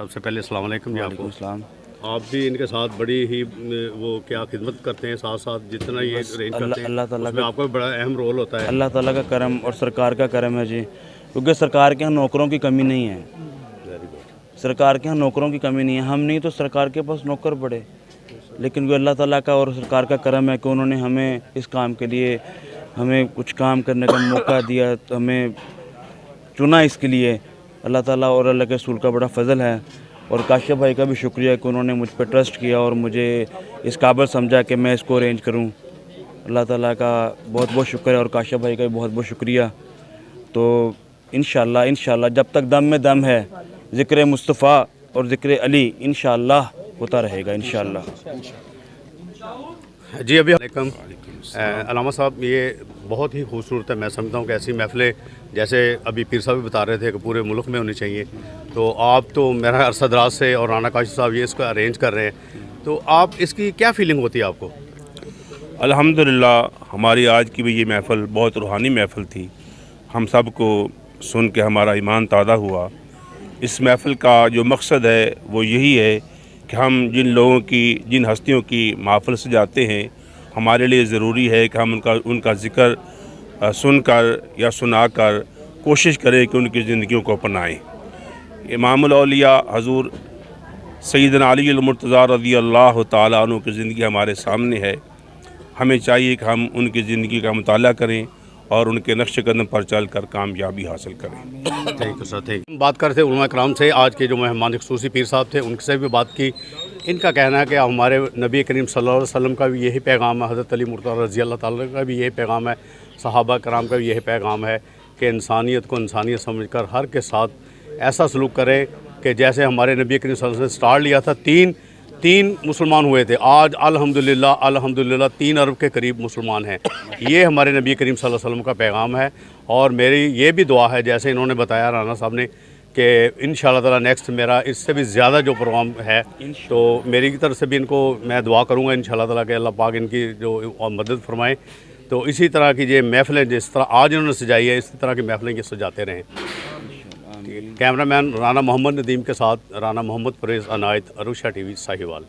सबसे पहले अस्सलाम वालेकुम जी आपको। इस्लाम आप भी इनके साथ बड़ी ही वो क्या खिदमत करते हैं, साथ साथ जितना ये अरेंज करते हैं अल्लाह ताला उसमें आपका भी बड़ा अहम रोल होता है। अल्लाह ताला का करम और सरकार का करम है जी, क्योंकि सरकार के यहाँ नौकरों की कमी नहीं है। Very good. सरकार के यहाँ नौकरों की कमी नहीं है, हम नहीं तो सरकार के पास नौकर पड़े, लेकिन वो अल्लाह ताला का और सरकार का करम है कि उन्होंने हमें इस काम के लिए हमें कुछ काम करने का मौका दिया, तो हमें चुना इसके लिए। अल्लाह ताला और अल्लाह के रसूल का बड़ा फ़ज़ल है, और काशिफ भाई का भी शुक्रिया कि उन्होंने मुझ पर ट्रस्ट किया और मुझे इस काबिल समझा कि मैं इसको अरेंज करूं। अल्लाह ताला का बहुत बहुत शुक्र है और काशिफ भाई का भी बहुत बहुत शुक्रिया। तो इंशाअल्लाह जब तक दम में दम है, ज़िक्र मुस्तफ़ा और ज़िक्र अली इंशाअल्लाह होता रहेगा इंशाअल्लाह। जी अभी वालेकुम अलामा साहब, ये बहुत ही खूबसूरत है। मैं समझता हूँ कि ऐसी महफ़िलें जैसे अभी पीर साहब भी बता रहे थे कि पूरे मुल्क में होनी चाहिए। तो आप तो मेरा अरसा दराज से और राना काशिफ साहब ये इसको अरेंज कर रहे हैं, तो आप इसकी क्या फ़ीलिंग होती है आपको? अल्हम्दुलिल्लाह हमारी आज की भी ये महफ़िल बहुत रूहानी महफ़िल थी। हम सब को सुन के हमारा ईमान ताज़ा हुआ। इस महफ़िल का जो मकसद है वो यही है कि हम जिन लोगों की, जिन हस्तियों की महफ़िल से जाते हैं, हमारे लिए ज़रूरी है कि हम उनका ज़िक्र सुनकर या सुनाकर कोशिश करें कि उनकी ज़िंदगियों को अपनाएं। इमामुल औलिया हज़ूर सैयदना अली मुर्तज़ा रज़ी अल्लाह तआला अन्हु की ज़िंदगी हमारे सामने है। हमें चाहिए कि हम उनकी ज़िंदगी का मुताला करें और उनके नक्श कदम पर चल कर कामयाबी हासिल करें। Thank you sir, thank you. बात करते हैं उलमा कराम से। आज के जो मेहमान ख़ुसूसी पीर साहब थे उनसे भी बात की। इनका कहना है कि हमारे नबी करीम सल्लल्लाहु अलैहि वसल्लम का भी यही पैगाम है, हज़रत अली मुर्तज़ा रज़ी अल्लाह ताला का भी यही पैगाम है, सहाबा कराम का भी यही पैगाम है कि इंसानियत को इंसानियत समझकर हर के साथ ऐसा सलूक करें कि जैसे हमारे नबी करीम सल्लल्लाहु अलैहि वसल्लम ने स्टार्ट लिया था। तीन मुसलमान हुए थे, आज अल्हम्दुलिल्लाह 3 अरब के करीब मुसलमान हैं। ये हमारे नबी करीम सल्लल्लाहु अलैहि वसल्लम का पैगाम है। और मेरी ये भी दुआ है, जैसे इन्होंने बताया राना साहब ने, कि इंशाअल्लाह ताला नेक्स्ट मेरा इससे भी ज़्यादा जो प्रोग्राम है, तो मेरी की तरफ से भी इनको मैं दुआ करूँगा इंशाअल्लाह ताला कि अल्लाह पाक इनकी जो मदद फरमाए। तो इसी तरह की ये महफ़िलें जिस तरह आज इन्होंने सजाई है, इसी तरह की महफ़िलें ये सजाते रहें। कैमरामैन राना मोहम्मद नदीम के साथ राना मोहम्मद परवेज़ अनायत, अरुषा टीवी साहिवाल।